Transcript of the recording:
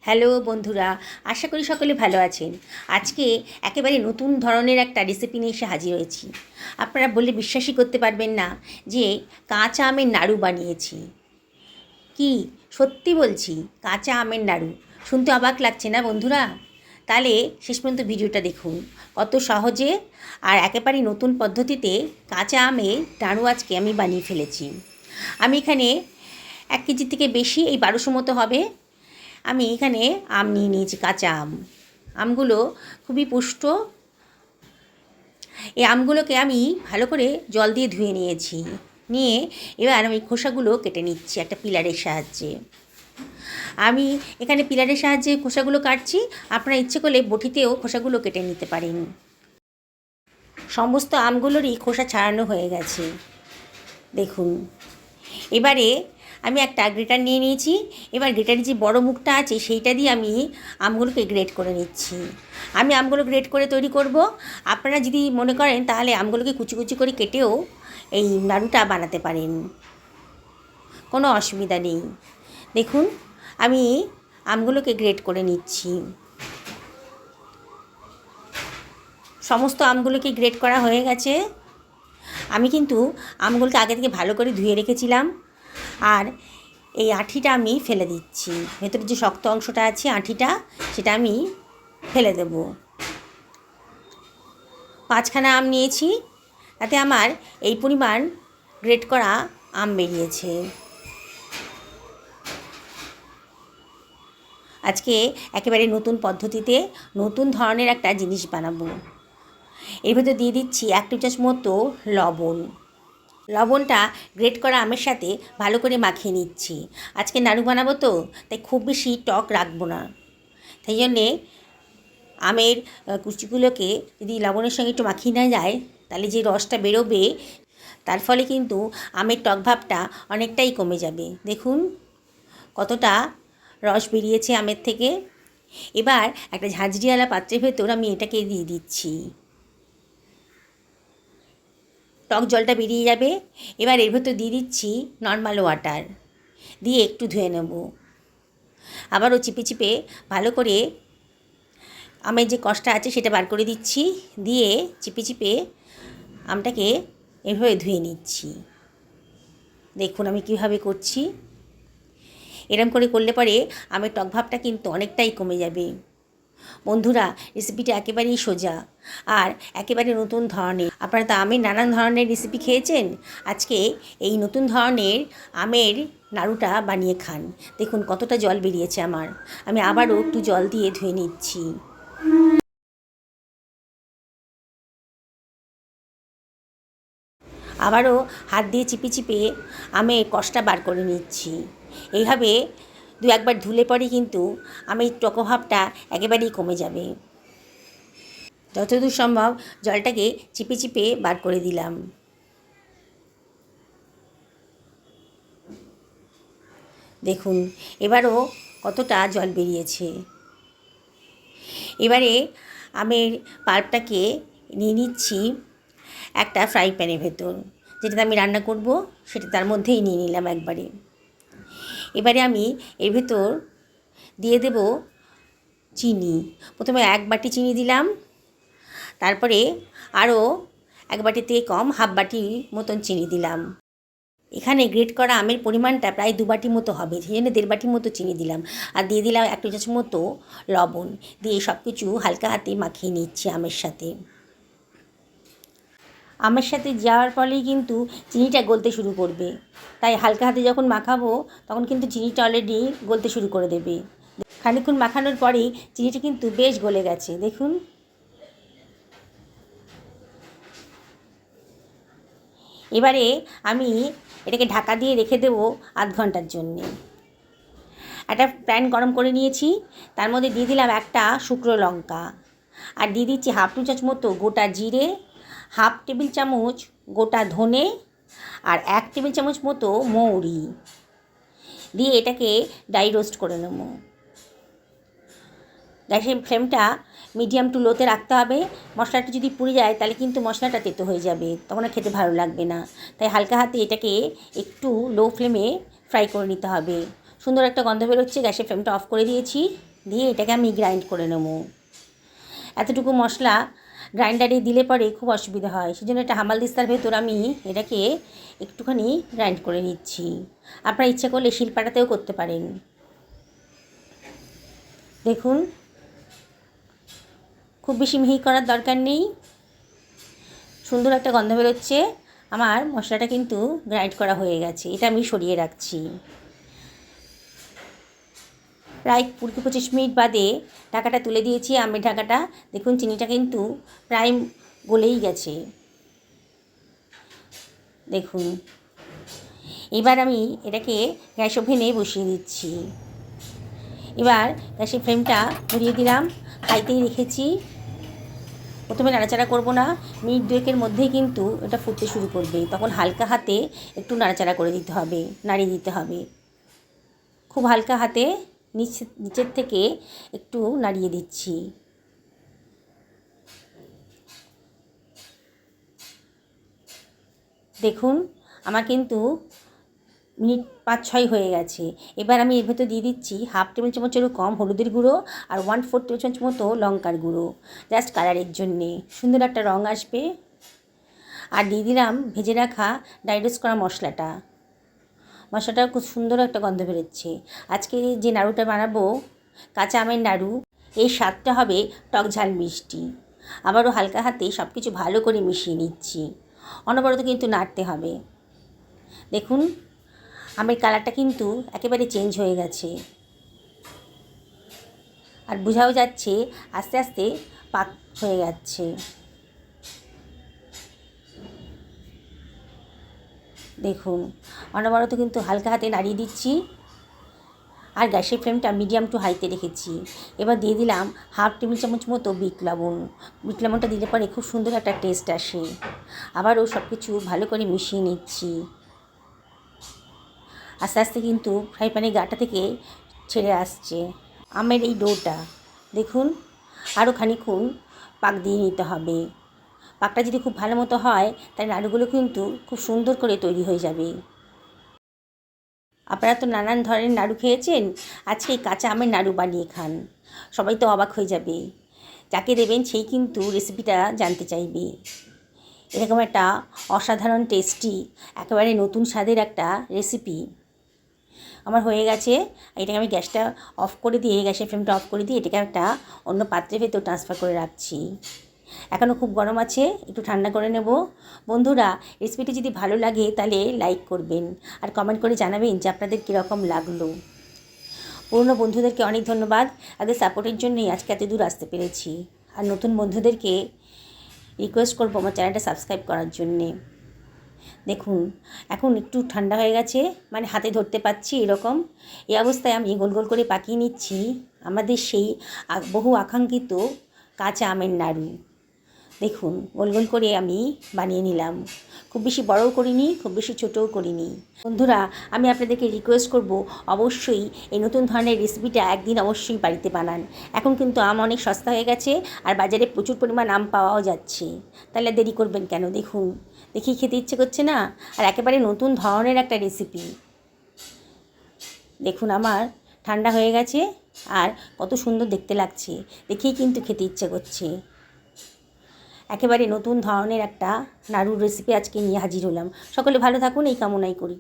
Hello বন্ধুরা, আশা করি সকলে ভালো আছেন। আজকে একেবারে নতুন ধরনের একটা রেসিপি নিয়ে এসে হাজির হয়েছি। আপনারা বললে বিশ্বাসই করতে পারবেন না যে কাঁচা আমের নাড়ু বানিয়েছি। কি সত্যি বলছি, কাঁচা আমের নাড়ু। শুনতে অবাক লাগছে না বন্ধুরা? তাহলে শেষ পর্যন্ত ভিডিওটা দেখুন। কত সহজে আর একেবারেই নতুন পদ্ধতিতে কাঁচা আমের নাড়ু আজকে আমি বানিয়ে ফেলেছি। আমি এখানে 1 কেজি থেকে বেশি, এই 1200 মতো হবে, আমি এখানে আম নিয়ে নিয়েছি, কাঁচা আম। আমগুলো খুবই পুষ্ট। এই আমগুলোকে আমি ভালো করে জল দিয়ে ধুয়ে নিয়েছি। নিয়ে এবার আমি খোসাগুলো কেটে নিচ্ছি একটা পিলারের সাহায্যে। আমি এখানে পিলারের সাহায্যে খোসাগুলো কাটছি, আপনারা ইচ্ছে করলে বটিতেও খোসাগুলো কেটে নিতে পারেন। সমস্ত আমগুলোরই খোসা ছাড়ানো হয়ে গেছে, দেখুন। এবারে আমি একটা গ্রেটার নিয়ে নিয়েছি। এবার গ্রেটারের যে বড় মুখটা আছে সেইটা দিয়ে আমি আমগুলোকে গ্রেট করে নিচ্ছি। আমি আমগুলো গ্রেট করে তৈরি করব। আপনারা যদি মনে করেন তাহলে আমগুলোকে কুচি কুচি করে কেটেও এই নাড়ুটা বানাতে পারেন, কোনো অসুবিধা নেই। দেখুন, আমি আমগুলোকে গ্রেট করে নিচ্ছি। সমস্ত আমগুলোকে গ্রেট করা হয়ে গেছে। আমি কিন্তু আমগুলোকে আগে থেকে ভালো করে ধুয়ে রেখেছিলাম। আর এই আঁঠিটা আমি ফেলে দিচ্ছি। ভেতরে যে শক্ত অংশটা আছে আঁঠিটা, সেটা আমি ফেলে দেব। 5খানা আম নিয়েছি, তাতে আমার এই পরিমাণ গ্রেট করা আম বেরিয়েছে। আজকে একেবারে নতুন পদ্ধতিতে নতুন ধরনের একটা জিনিস বানাবো। এর ভেতর দিয়ে দিচ্ছি 1 টেবিল চামচ মতো লবণ। লবণটা গ্রেট করা আমের সাথে ভালো করে মাখিয়ে নিচ্ছি। আজকে নাড়ু বানাবো তো, তাই খুব বেশি টক রাখবো না। তাই জন্যে আমের কুচিগুলোকে যদি লবণের সঙ্গে একটু মাখিয়ে না যায়, তাহলে যে রসটা বেরোবে তার ফলে কিন্তু আমের টক ভাবটা অনেকটাই কমে যাবে। দেখুন কতটা রস বেরিয়েছে আমের থেকে। এবার একটা ঝাঁঝরিওয়ালা পাত্রের ভেতর আমি এটাকে দিয়ে দিচ্ছি। টক জলটা বেরিয়ে যাবে। এবার এর ভেতর দিয়ে দিচ্ছি নর্মাল ওয়াটার, দিয়ে একটু ধুয়ে নেব। আবারও চিপে চিপে ভালো করে আমের যে কষটা আছে সেটা বার করে দিচ্ছি, দিয়ে চিপে চিপে আমটাকে এভাবে ধুয়ে নিচ্ছি। দেখুন আমি কীভাবে করছি। এরম করে করলে পরে আমের টক ভাবটা কিন্তু অনেকটাই কমে যাবে। বন্ধুরা, রেসিপিটা একেবারেই সোজা আর একেবারে নতুন ধরনের। আপনারা তো আমের নানান ধরনের রেসিপি খেয়েছেন, আজকে এই নতুন ধরনের আমের নাড়ুটা বানিয়ে খান। দেখুন কতটা জল বেরিয়েছে আমার। আমি আবারও একটু জল দিয়ে ধুয়ে নিচ্ছি। আবারও হাত দিয়ে চিপে চিপে আমের কষটা বার করে নিচ্ছি। এইভাবে 2-1বার ধুলে পরে কিন্তু আমের টকভাবটা একেবারেই কমে যাবে। যতদূর সম্ভব জলটাকে চিপে চিপে বার করে দিলাম। দেখুন এবারও কতটা জল বেরিয়েছে। এবারে আমের পাল্পটাকে নিয়ে নিচ্ছি একটা ফ্রাই প্যানের ভেতর, যেটাতে আমি রান্না করব সেটা তার মধ্যেই নিয়ে নিলাম একবারে। এবারে আমি এর ভেতর দিয়ে দেব চিনি। প্রথমে 1 বাটি চিনি দিলাম, তারপরে আরও 1 বাটির থেকে কম 1/2 বাটি মতন চিনি দিলাম। এখানে গ্রেট করা আমের পরিমাণটা প্রায় 2 বাটি মতো হবে, সেই জন্য 1.5 বাটি মতো চিনি দিলাম। আর দিয়ে দিলাম 1 টেবিল চামচ মতো লবণ। দিয়ে সব কিছু হালকা হাতে মাখিয়ে নিচ্ছি আমের সাথে। আমের সাথে যাওয়ার ফলেই কিন্তু চিনিটা গলতে শুরু করবে, তাই হালকা হাতে যখন মাখাবো তখন কিন্তু চিনিটা অলরেডি গলতে শুরু করে দেবে। খানিকক্ষণ মাখানোর পরেই চিনিটা কিন্তু বেশ গলে গেছে, দেখুন। এবারে আমি এটাকে ঢাকা দিয়ে রেখে দেবো আধ ঘন্টার জন্যে। একটা প্যান গরম করে নিয়েছি, তার মধ্যে দিয়ে দিলাম একটা শুকনো লঙ্কা, আর দিয়ে দিচ্ছি 1/2 টেবিল চামচ মতো গোটা জিরে, 1/2 টেবিল চামচ গোটা ধনে, আর 1 টেবিল চামচ মতো মৌরি দিয়ে এটাকে ড্রাই রোস্ট করে নেব। গ্যাসের ফ্লেমটা মিডিয়াম টু লোতে রাখতে হবে। মশলাটা যদি পুড়ে যায় তাহলে কিন্তু মশলাটা তেতো হয়ে যাবে, তখন আর খেতে ভালো লাগবে না। তাই হালকা হাতে এটাকে একটু লো ফ্লেমে ফ্রাই করে নিতে হবে। সুন্দর একটা গন্ধ বেরোচ্ছে, গ্যাসের ফ্লেমটা অফ করে দিয়েছি। দিয়ে এটাকে আমি গ্রাইন্ড করে নেব। এতটুকু মশলা গ্রাইন্ডারে দিলে পরে খুব অসুবিধা হয়, সেজন্য একটা হামালদিস্তার ভেতর আমি এটাকে একটুখানি গ্রাইন্ড করে নিচ্ছি। আপনারা ইচ্ছে করলে শিলপাটাতেও করতে পারেন। দেখুন, খুব বেশি মিহি করার দরকার নেই, সুন্দর একটা গন্ধ বেরোচ্ছে। আমার মশলাটা কিন্তু গ্রাইন্ড করা হয়ে গেছে, এটা আমি সরিয়ে রাখছি। প্রায় 20-25 মিনিট বাদে ঢাকাটা তুলে দিয়েছি, আমের ঢাকাটা। দেখুন চিনিটা কিন্তু প্রায় গলেই গেছে। দেখুন, এবার আমি এটাকে গ্যাস ওভেনে বসিয়ে দিচ্ছি। এবার গ্যাসের ফ্লেমটা ধরিয়ে দিলাম, হাইতেই রেখেছি। প্রথমে নাড়াচাড়া করব না, মিনিট 2-এর মধ্যেই কিন্তু এটা ফুটতে শুরু করবে, তখন হালকা হাতে একটু নাড়াচাড়া করে দিতে হবে, নাড়িয়ে দিতে হবে। খুব হালকা হাতে নিচের থেকে একটু নাড়িয়ে দিচ্ছি। দেখুন, আমার কিন্তু মিনিট 5-6 হয়ে গেছে। এবার আমি এর ভেতর দিয়ে দিচ্ছি 1/2 টেবিল চামচেরও কম হলুদের গুঁড়ো আর 1/4 টেবিল চামচ মতো লঙ্কার গুঁড়ো, জাস্ট কালারের জন্যে, সুন্দর একটা রঙ আসবে। আর দিয়ে দিলাম ভেজে রাখা ড্রাই রোস্ট করা মশলাটা। মশলাটাও খুব সুন্দর একটা গন্ধ বেরোচ্ছে। আজকে যে নাড়ুটা বানাবো, কাঁচা আমের নাড়ু, এই স্বাদটা হবে টক ঝাল মিষ্টি। আবারও হালকা হাতে সব কিছু ভালো করে মিশিয়ে নিচ্ছি, অনবরত কিন্তু নাড়তে হবে। দেখুন, আমের কালারটা কিন্তু একেবারে চেঞ্জ হয়ে গেছে, আর বোঝাও যাচ্ছে আস্তে আস্তে পাক হয়ে যাচ্ছে। দেখুন, অনবরত কিন্তু হালকা হাতে নাড়িয়ে দিচ্ছি, আর গ্যাসের ফ্লেমটা মিডিয়াম টু হাইতে রেখেছি। এবার দিয়ে দিলাম 1/2 টেবিল চামচ মতো বিট লবণ। বিট লবণটা দিলে পরে খুব সুন্দর একটা টেস্ট আসে। আবারও সব কিছু ভালো করে মিশিয়ে নিচ্ছি। আস্তে আস্তে কিন্তু ফ্রাই প্যানের গাটা থেকে ছেড়ে আসছে আমের এই ডোটা। দেখুন, আরও খানিকক্ষণ পাক দিয়ে নিতে হবে। পাকটা যদি খুব ভালো মতো হয়, তাই নাড়ুগুলো কিন্তু খুব সুন্দর করে তৈরি হয়ে যাবে। আপনারা তো নানান ধরনের নাড়ু খেয়েছেন, আজকে এই কাঁচা আমের নাড়ু বানিয়ে খান, সবাই তো অবাক হয়ে যাবে। যাকে দেবেন সেই কিন্তু রেসিপিটা জানতে চাইবে। এরকম একটা অসাধারণ টেস্টি, একেবারে নতুন স্বাদের একটা রেসিপি আমার হয়ে গেছে। এটাকে আমি গ্যাসটা অফ করে দিয়ে, গ্যাসের ফ্লেমটা অফ করে দিয়ে এটাকে একটা অন্য পাত্রের ভেতর ট্রান্সফার করে রাখছি। এখনও খুব গরম আছে, একটু ঠান্ডা করে নেব। বন্ধুরা, রেসিপিটি যদি ভালো লাগে তাহলে লাইক করবেন আর কমেন্ট করে জানাবেন যে আপনাদের কীরকম লাগলো। পুরনো বন্ধুদেরকে অনেক ধন্যবাদ, তাদের সাপোর্টের জন্যই আজকে এত দূর আসতে পেরেছি। আর নতুন বন্ধুদেরকে রিকোয়েস্ট করবো আমার চ্যানেলটা সাবস্ক্রাইব করার জন্যে। দেখুন, এখন একটু ঠান্ডা হয়ে গেছে, মানে হাতে ধরতে পারছি এরকম। এই অবস্থায় আমি গোল গোল করে পাকিয়ে নিচ্ছি আমাদের সেই বহু আকাঙ্ক্ষিত কাঁচা আমের নাড়ু। দেখুন, গোল গোল করে আমি বানিয়ে নিলাম, খুব বেশি বড়ও করিনি, খুব বেশি ছোটও করিনি। বন্ধুরা, আমি আপনাদেরকে রিকোয়েস্ট করব, অবশ্যই এই নতুন ধরনের রেসিপিটা একদিন অবশ্যই বাড়িতে বানান। এখন কিন্তু আম অনেক সস্তা হয়ে গেছে, আর বাজারে প্রচুর পরিমাণ আম পাওয়াও যাচ্ছে। তাহলে দেরি করবেন কেন? দেখুন, দেখেই খেতে ইচ্ছে করছে না? আর একেবারে নতুন ধরনের একটা রেসিপি। দেখুন, আমার ঠান্ডা হয়ে গেছে, আর কত সুন্দর দেখতে লাগছে, দেখেই কিন্তু খেতে ইচ্ছে করছে। একেবারে নতুন ধরনের একটা নাড়ুর রেসিপি আজকে নিয়ে হাজির হলাম। সকলে ভালো থাকুন, এই কামনাই করি।